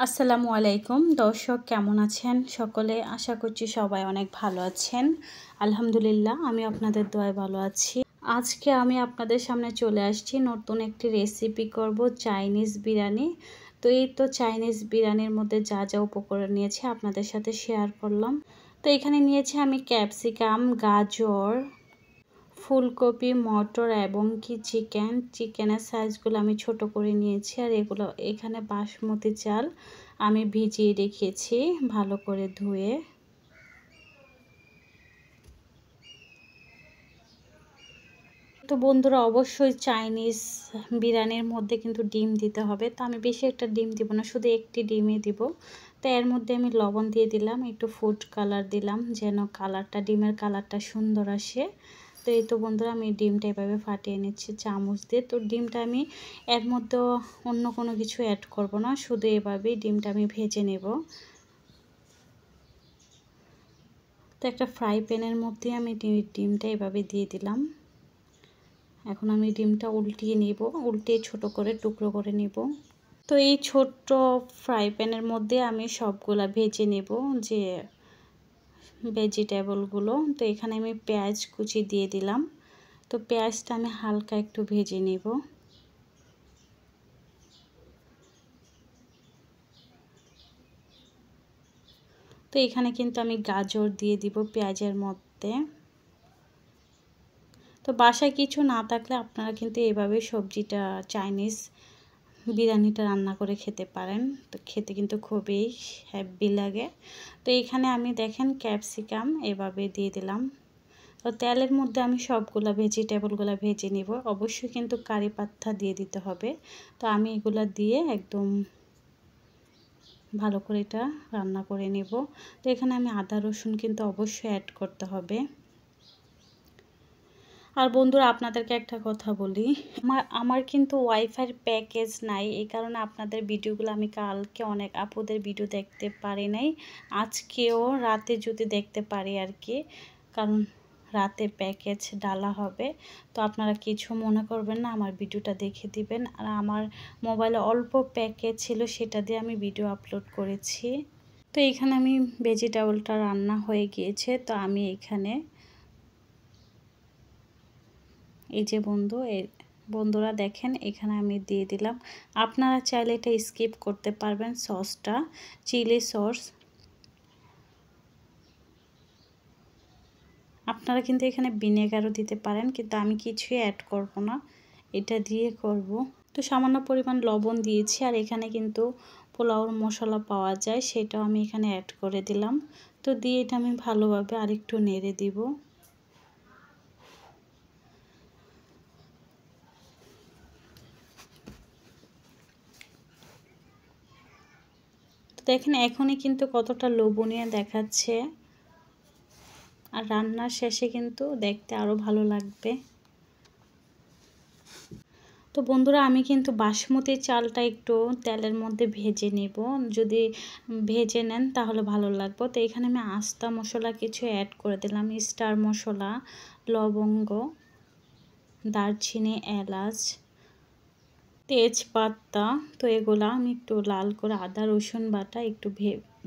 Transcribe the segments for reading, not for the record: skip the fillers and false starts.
আসসালামু আলাইকুম দর্শক, কেমন আছেন সকলে? আশা করছি সবাই অনেক ভালো আছেন। আলহামদুলিল্লাহ, আমি আপনাদের দোয়ায় ভালো আছি। আজকে আমি আপনাদের সামনে চলে আসছি, নতুন একটি রেসিপি করব, চাইনিজ বিরিয়ানি। তো এই তো চাইনিজ বিরিয়ানির মধ্যে যা যা উপকরণ নিয়েছি আপনাদের সাথে শেয়ার করলাম। তো এখানে নিয়েছি আমি ক্যাপসিকাম, গাজর, ফুলকপি, মটর এবং কি চিকেনের সাইজগুলো আমি ছোট করে নিয়েছি। আর এগুলো এখানে বাসমতি চাল আমি ভিজিয়ে রেখেছি ভালো করে ধুয়ে। তো বন্ধুরা, অবশ্যই চাইনিজ বিরিয়ানির মধ্যে কিন্তু ডিম দিতে হবে। তো আমি বেশি একটা ডিম দিব না, শুধু একটি ডিমই দিব। তো এর মধ্যে আমি লবণ দিয়ে দিলাম, একটু ফুড কালার দিলাম যেন ডিমের কালারটা সুন্দর আসে। তো এই তো বন্ধুরা, আমি ডিমটা এভাবে ফাটিয়ে নিচ্ছি চামচ দিয়ে। তো ডিমটা আমি এর মধ্যে অন্য কোনো কিছু অ্যাড করব না, শুধু এভাবেই ডিমটা আমি ভেজে নেব। তো একটা ফ্রাই প্যানের মধ্যে আমি ডিমটা এভাবে দিয়ে দিলাম। এখন আমি ডিমটা উল্টিয়ে নিব, উল্টিয়ে ছোট করে টুকরো করে নিব। তো এই ছোট্ট ফ্রাই প্যানের মধ্যে আমি সবগুলা ভেজে নেব, যে ভেজিটেবলগুলো। তো এখানে আমি পেঁয়াজ কুচি দিয়ে দিলাম। তো পেঁয়াজটা আমি হালকা একটু ভেজে নেব। তো এখানে কিন্তু আমি গাজর দিয়ে দিব পেঁয়াজের মধ্যে। তো বাসায় কিছু না থাকলে আপনারা কিন্তু এভাবে সবজিটা চাইনিজ বিরিয়ানিটা রান্না করে খেতে পারেন। তো খেতে কিন্তু খুবই হেভি লাগে। তো এখানে আমি দেখেন ক্যাপসিকাম এভাবে দিয়ে দিলাম। তো তেলের মধ্যে আমি সবগুলা ভেজিটেবলগুলো ভেজে নিব। অবশ্যই কিন্তু কারি পাতা দিয়ে দিতে হবে। তো আমি এগুলা দিয়ে একদম ভালো করে এটা রান্না করে নেব। তো এখানে আমি আদা রসুন কিন্তু অবশ্যই অ্যাড করতে হবে। আর বন্ধুরা, আপনাদেরকে একটা কথা বলি, আমার কিন্তু ওয়াইফাইয়ের প্যাকেজ নাই, এই কারণে আপনাদের ভিডিওগুলো আমি কালকে অনেক আপুদের ভিডিও দেখতে পারি নাই। আজকেও রাতে যদি দেখতে পারি আর কি, কারণ রাতে প্যাকেজ ডালা হবে। তো আপনারা কিছু মনে করবেন না, আমার ভিডিওটা দেখে দিবেন। আর আমার মোবাইলে অল্প প্যাকেজ ছিল, সেটা দিয়ে আমি ভিডিও আপলোড করেছি। তো এখানে আমি ভেজিটেবলটা রান্না হয়ে গিয়েছে। তো আমি এখানে এই যে বন্ধুরা দেখেন, এখানে আমি দিয়ে দিলাম। আপনারা চাইলে এটা স্কিপ করতে পারবেন, সসটা চিলি সস। আপনারা কিন্তু এখানে ভিনেগারও দিতে পারেন, কিন্তু আমি কিছুই অ্যাড করব না, এটা দিয়ে করব। তো সামান্য পরিমাণ লবণ দিয়েছি। আর এখানে কিন্তু পোলাওর মশলা পাওয়া যায়, সেটাও আমি এখানে অ্যাড করে দিলাম। তো দিয়ে এটা আমি ভালোভাবে আরেকটু নেড়ে দিব। তো দেখেন এখনই কিন্তু কতটা লোভনীয় দেখাচ্ছে, আর রান্নার শেষে কিন্তু দেখতে আরও ভালো লাগবে। তো বন্ধুরা, আমি কিন্তু বাসমতি চালটা একটু তেলের মধ্যে ভেজে নেব। যদি ভেজে নেন তাহলে ভালো লাগবে। তো এখানে আমি আস্তা মশলা কিছু অ্যাড করে দিলাম, স্টার মশলা, লবঙ্গ, দারচিনি, এলাচ, তেজপাতা। তো এগুলো আমি একটু লাল করে আদা রসুন বাটা একটু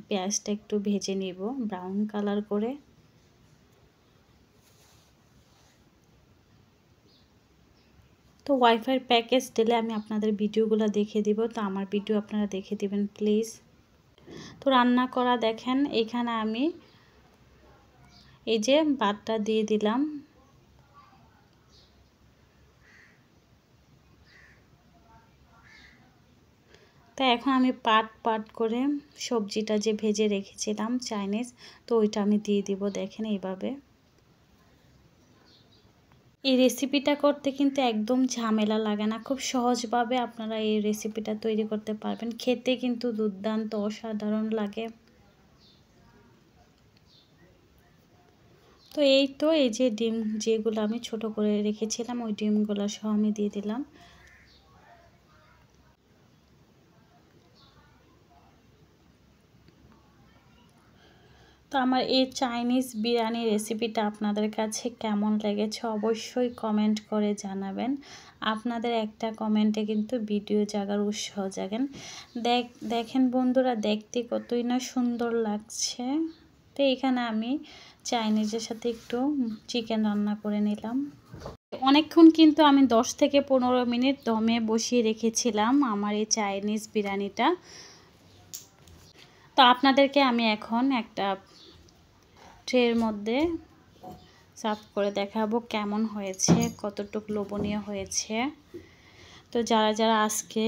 পেঁয়াজটা একটু ভেজে নেব ব্রাউন কালার করে। তো ওয়াইফাইয়ের প্যাকেজ দিলে আমি আপনাদের ভিডিওগুলো দেখে দিব। তো আমার ভিডিও আপনারা দেখে দিবেন প্লিজ। তো রান্না করা দেখেন, এখানে আমি এই যে ভাতটা দিয়ে দিলাম। তো এখন আমি পাট করে সবজিটা যে ভেজে রেখেছিলাম চাইনিজ, তো ওইটা আমি দিয়ে দিব দেখেন এইভাবে। এই রেসিপিটা করতে কিন্তু একদম ঝামেলা লাগে না, খুব সহজভাবে আপনারা এই রেসিপিটা তৈরি করতে পারবেন। খেতে কিন্তু দুর্দান্ত অসাধারণ লাগে। তো এই তো এই যে ডিম যেগুলো আমি ছোট করে রেখেছিলাম, ওই ডিমগুলো সহ আমি দিয়ে দিলাম। তো তো আমার এই চাইনিজ বিরিয়ানি রেসিপিটা আপনাদের কাছে কেমন লেগেছে অবশ্যই কমেন্ট করে জানাবেন। আপনাদের একটা কমেন্টে কিন্তু ভিডিও জাগার উৎসাহ জাগেন। দেখেন বন্ধুরা, দেখতে কতই না সুন্দর লাগছে। তো এখানে আমি চাইনিজের সাথে একটু চিকেন রান্না করে নিলাম। অনেকক্ষণ কিন্তু আমি 10 থেকে 15 মিনিট দমে বসিয়ে রেখেছিলাম আমার এই চাইনিজ বিরিয়ানিটা। তো আপনাদেরকে আমি এখন একটা ট্রের মধ্যে সার্ভ করে দেখাবো কেমন হয়েছে, কতটুকু লোভনীয় হয়েছে। তো যারা যারা আজকে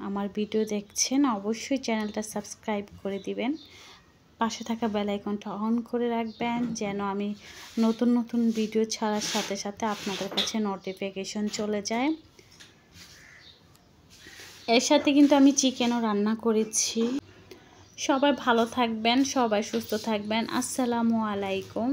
আমার ভিডিও দেখছেন অবশ্যই চ্যানেলটা সাবস্ক্রাইব করে দিবেন, পাশে থাকা বেল আইকনটা অন করে রাখবেন যেন আমি নতুন নতুন ভিডিও ছাড়ার সাথে সাথে আপনাদের কাছে নোটিফিকেশন চলে যায়। এর সাথে কিন্তু আমি চিকেনও রান্না করেছি। সবাই ভালো থাকবেন, সবাই সুস্থ থাকবেন। আসসালামু আলাইকুম।